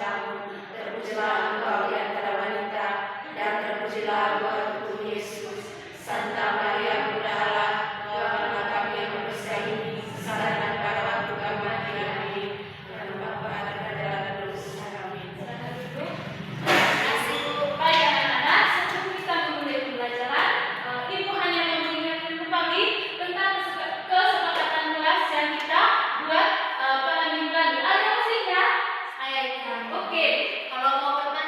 sukacitamu. Terpujilah Engkau di antara wanita, dan terpujilah buah tubuh Yesus. Santa Maria Bunda Allah, doakanlah kami yang berdosa ini, sekarang dan pada waktu kami mati. Amin. Dan Bapa dan Putra dan Roh Kudus. Amin. Kasih baik anak-anak, sebelum kita memulai pembelajaran, Ibu hanya mau mengingatkan kembali tentang kesepakatan kelas yang kita buat pada minggu lalu. Ada musiknya? Oke, kalau mau bertanya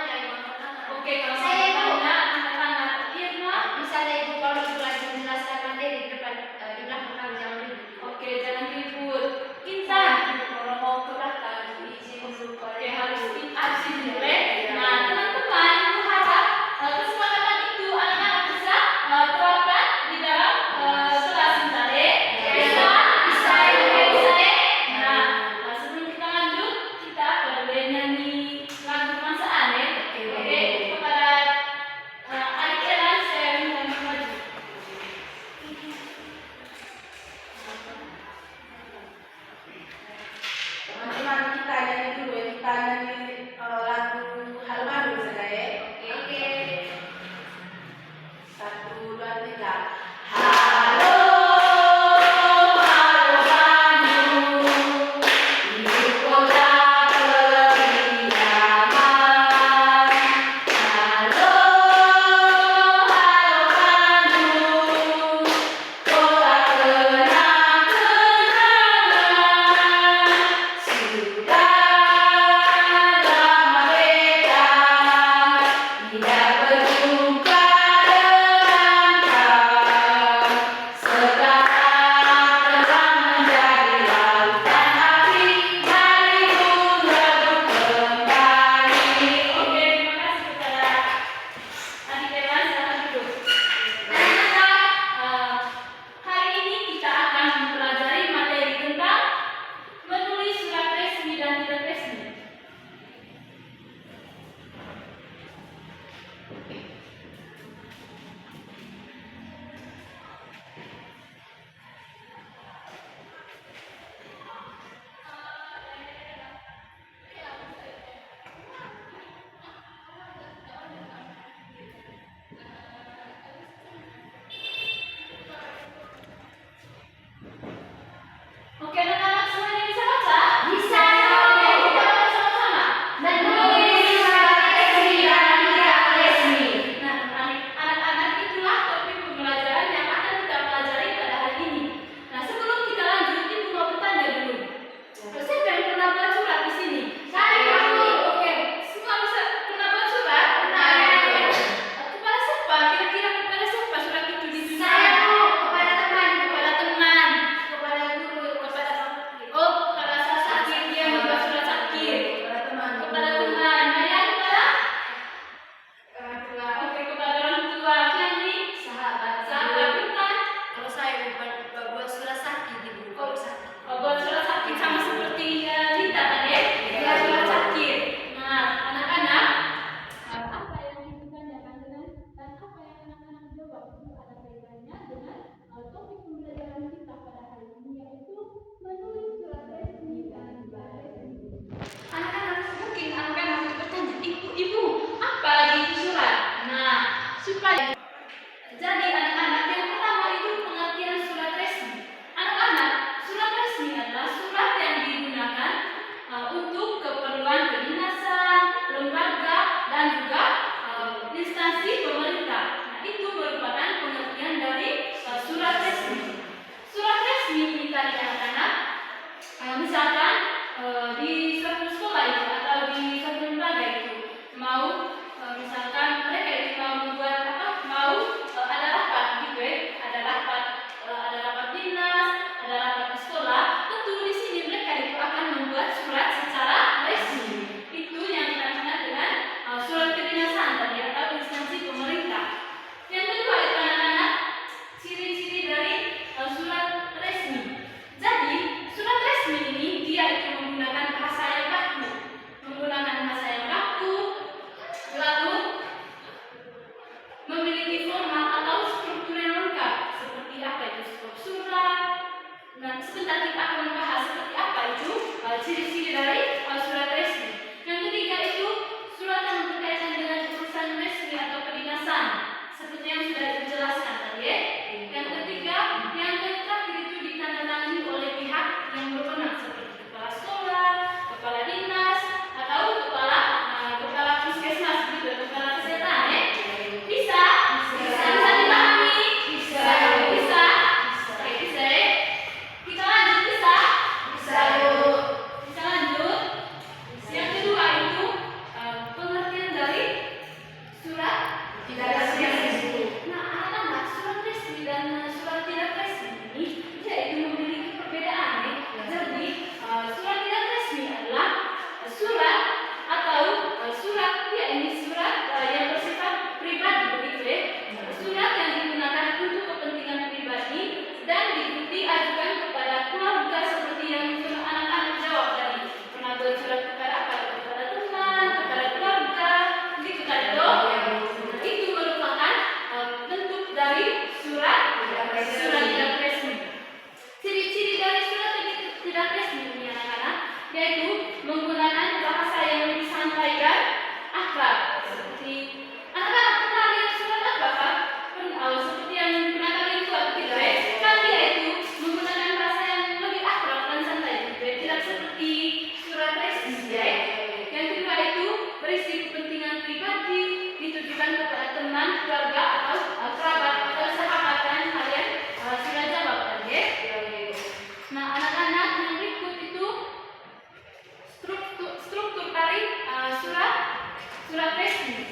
surat resmi.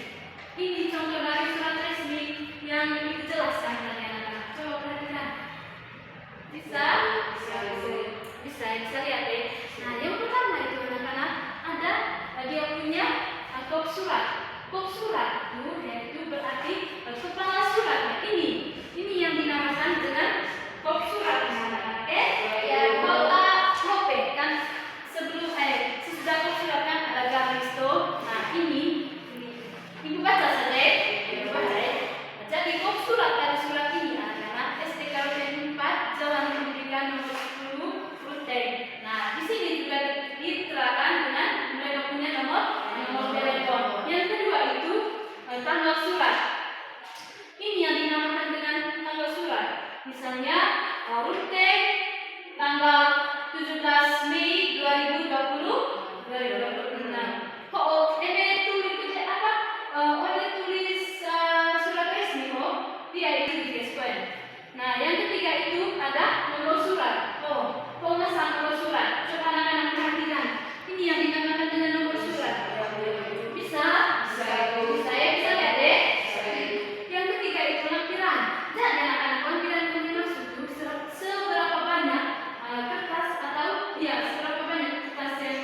Ini contoh dari surat resmi yang lebih jelas kan anak-anak. Coba perhatikan. Bisa lihat ya. Nah, yang pertama itu anak-anak ada dia punya kop surat. Kop surat itu yaitu berarti kepala suratnya. Ini yang dinamakan dengan kop surat anak-anak. Ya, kalau kope kan sebelum sesudah kop surat kan ada garis tuh. Nah, ini ibu baca saja. Ibu baca. Jadi kop surat dari surat ini anak-anak STKPN 4 Jalan Pendidikan nomor 10 Ruteng. Nah, di sini juga diterangkan dengan mereka punya nomor telepon. Yang kedua itu tanggal surat. Ini yang dinamakan dengan tanggal surat. Misalnya Ruteng tanggal 17 Mei 2026. Tulis apa? Tulis surat resmi dia itu di Kespen. Nah, yang ketiga itu ada nomor surat. Pemesan nomor surat. Coba anak-anak perhatikan. Ini yang dinamakan dengan nomor surat. Bisa lihat deh. Yang ketiga itu lampiran. Jadi anak-anak lampiran itu dimaksud seberapa banyak kertas atau seberapa banyak kertas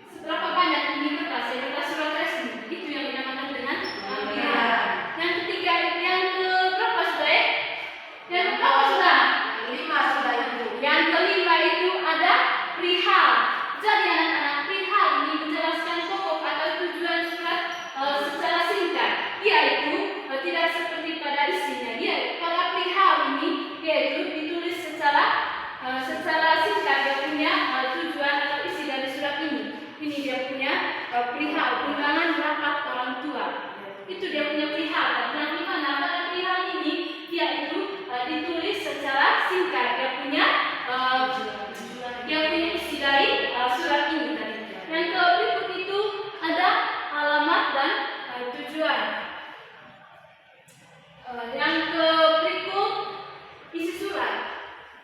seberapa banyak ini kertas surat resmi. Itu yang dinamakan dengan lampiran. Yang ketiga yang keberapa sudah? Yang keberapa sudah? 5 sudah itu. Yang kelima itu ada perihal. Jadi anak-anak perihal ini menjelaskan pokok atau tujuan surat secara singkat. Yaitu tidak seperti pada isinya. Pada perihal ini yaitu ditulis secara singkat. Dia punya tujuan atau isi dari surat ini. Ini dia punya perihal undangan rapat orang tua. Itu dia punya perihal. Dan di mana pada perihal ini yaitu ditulis secara singkat. Dia punya isi dari surat ini tadi. Yang berikut itu ada alamat dan tujuan. Yang berikut isi surat.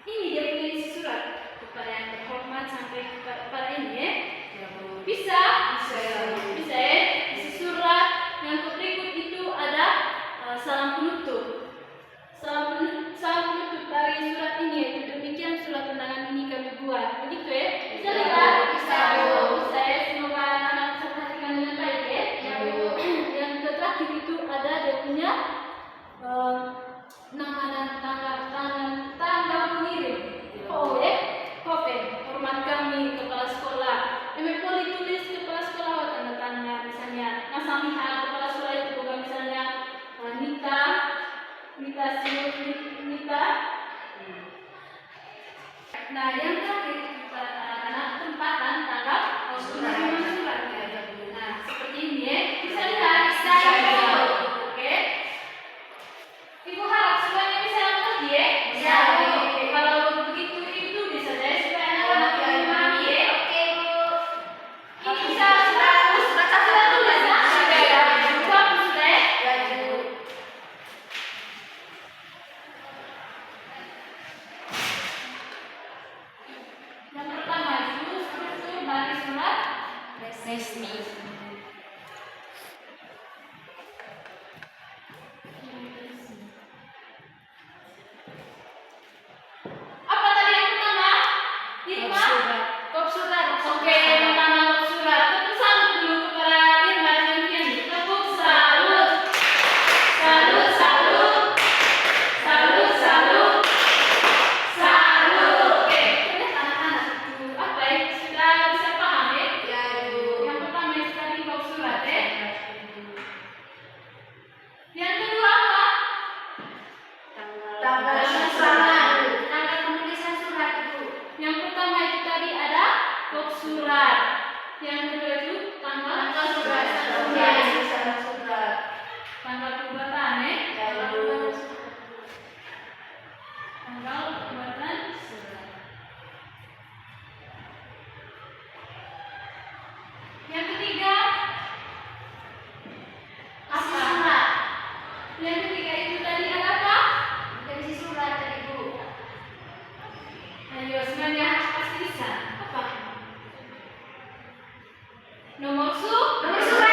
Ini dia punya isi surat kepada yang terhormat sampai kepada ini ya. Bisa ya. Isi surat yang berikut itu ada salam penutup. Salam penutup dari surat ini yaitu demikian surat undangan ini kami buat. Begitu ya? Bisa lihat? Bisa ya. Semoga anak bisa perhatikan dengan baik ya. Yang terakhir itu ada dia punya nama dan tanggal pengirim. Kope. Hormat kami kepala sekolah. Boleh tulis kepala sekolah tanda tangan misalnya. Nasamiha kepala sekolah itu bukan misalnya Nita. Nah, yang terakhir anak tempat dan tanggal pengiriman surat. Nah, seperti ini ya. Bisa lihat. Oke. Ibu harap semuanya bisa mengerti ya. Bisa. Kalau begitu itu bisa jadi supaya anak-anak memahami ya. Oke, Bu. Ini bisa sudah tulis ya. Sudah ya. Bagus sudah ya. Ya, Bu. Yang pertama itu dari surat Resmi. apa tadi yang pertama? Irma? Kop surat. Oke, yang pertama kop surat. Tepuk salut dulu kepada Irma dan Fian. Tepuk salut. Salut. Oke, lihat anak-anak itu apa ya? Sudah bisa paham ya? Ya, Bu. Yang pertama itu tadi kop surat ya. Yang kedua apa? Tanggal pemesanan. Tanggal penulisan surat itu. Yang pertama itu tadi ada kop surat. Yang kedua itu tanggal surat. Surat. Tanggal pembuatan ya. Ya, Bu. Tanggal pembuatan surat. Yang ketiga Isi apa? surat. Yang ketiga itu tadi ada apa? Isi surat tadi, Bu. Ayo semuanya pasti bisa. Apa? Nomor surat.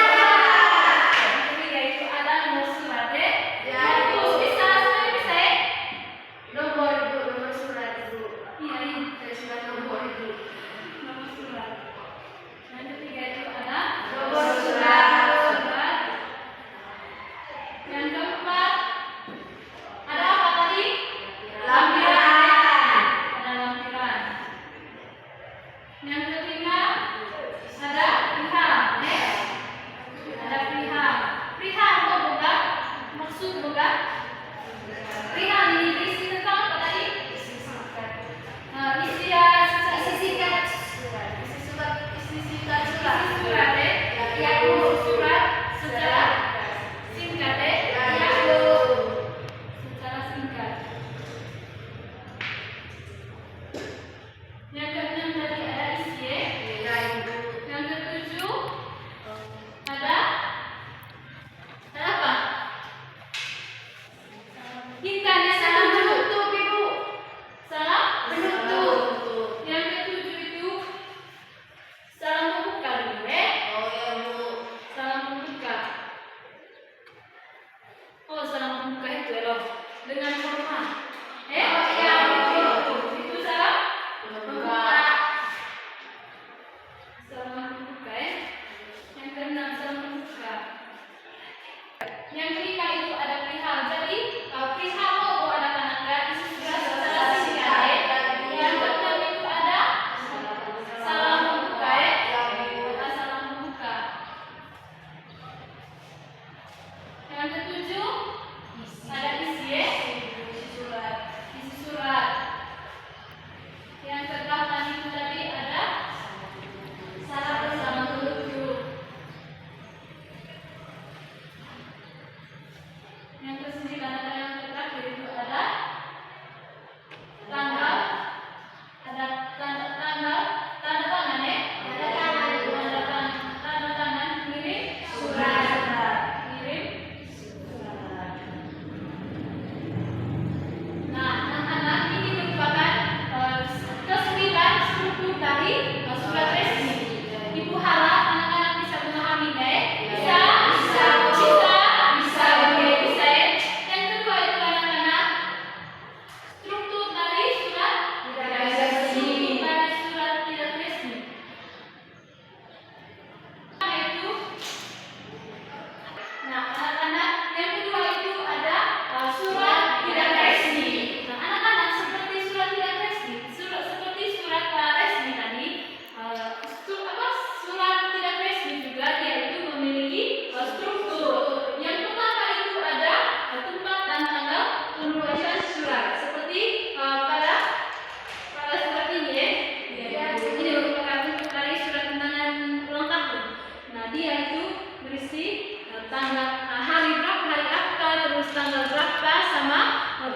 dia itu berisi tanggal hari berapa, hari apa, terus tanggal berapa sama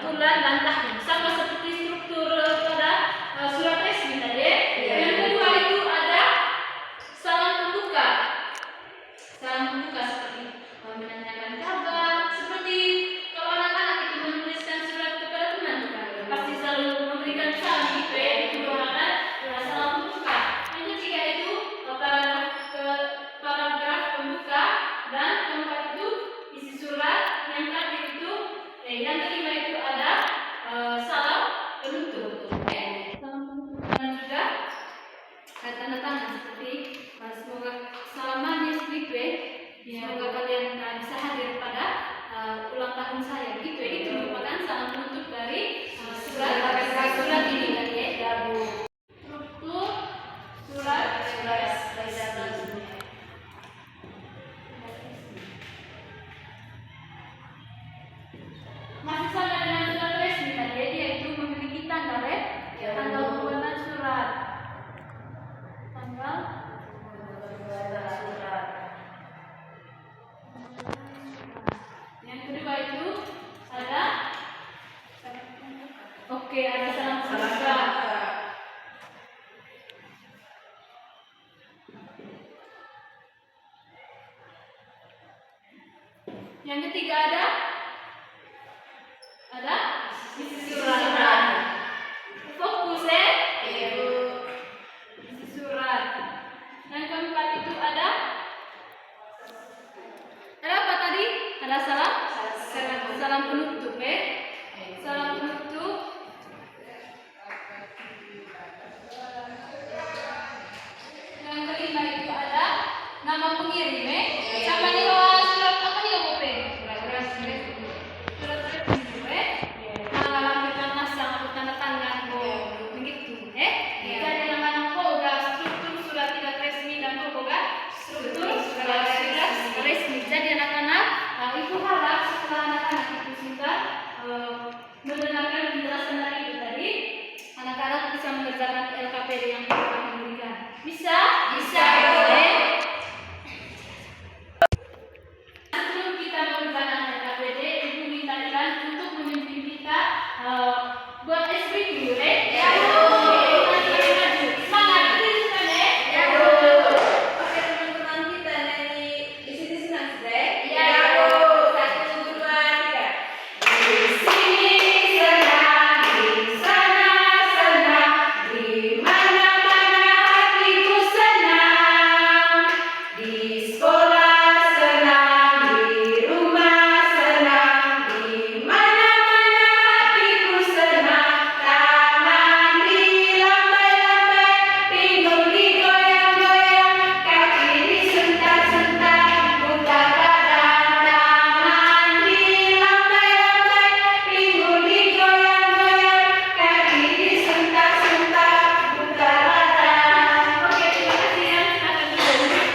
bulan dan tahun, sama seperti struktur pada surat resmi tadi. Yang kedua itu ada salam pembuka. Salam pembuka seperti menanyakan kabar, seperti kalau anak-anak itu menuliskan surat kepada teman, pasti selalu memberikan salam gitu ya, itu merupakan salam pembuka. Yang ketiga itu paragraf pembuka, dan keempat itu isi surat, yang terakhir itu yang kelima itu ada salam penutup. Salam penutup dan juga tanda tangan seperti semoga salamannya gitu ya. Semoga kalian bisa hadir pada ulang tahun saya gitu ya. Itu merupakan salam penutup dari surat ini tadi ya. Struktur surat masih sama dengan surat resmi tadi ya, dia itu memiliki tanggal ya, tanggal pembuatan surat, tanggal surat. Yang kedua itu ada ada salam pembuka. Yang ketiga ada isi surat. Fokus ya. Isi surat. Yang keempat itu ada apa tadi? Ada salam penutup ya. Salam penutup. Yang kelima itu ada nama pengirim ya. Sama nih surat apa nih Om Ope? Surat resmi. Mengalami nasang atau tanda tangan begitu jadi anak-anak boga struktur surat tidak resmi dan boga struktur surat resmi. Jadi anak-anak ibu harap setelah anak-anak itu sudah mendengarkan penjelasan dari itu tadi, anak-anak bisa mengerjakan LKPD yang kita akan berikan. Bisa boleh. Sebelum kita mengerjakan LKPD, ibu minta untuk memimpin kita buat SP dulu ya. Ya Bu. Semangat tuliskan ya. Ya Bu. Oke teman-teman kita nyanyi di sini senang sudah. Ya Bu. 1, 2, 3. Di sini senang, di sana senang, di mana-mana hatiku senang. Di sekolah senang, di rumah senang, di mana-mana hatiku senang. Tangan dilambai-lambai, pinggul digoyang-goyang, kaki disentak-sentak, putar badan. Tangan dilambai-lambai, pinggul digoyang-goyang, kaki disentak-sentak, putar badan. Oke, terima kasih ya. Silakan duduk.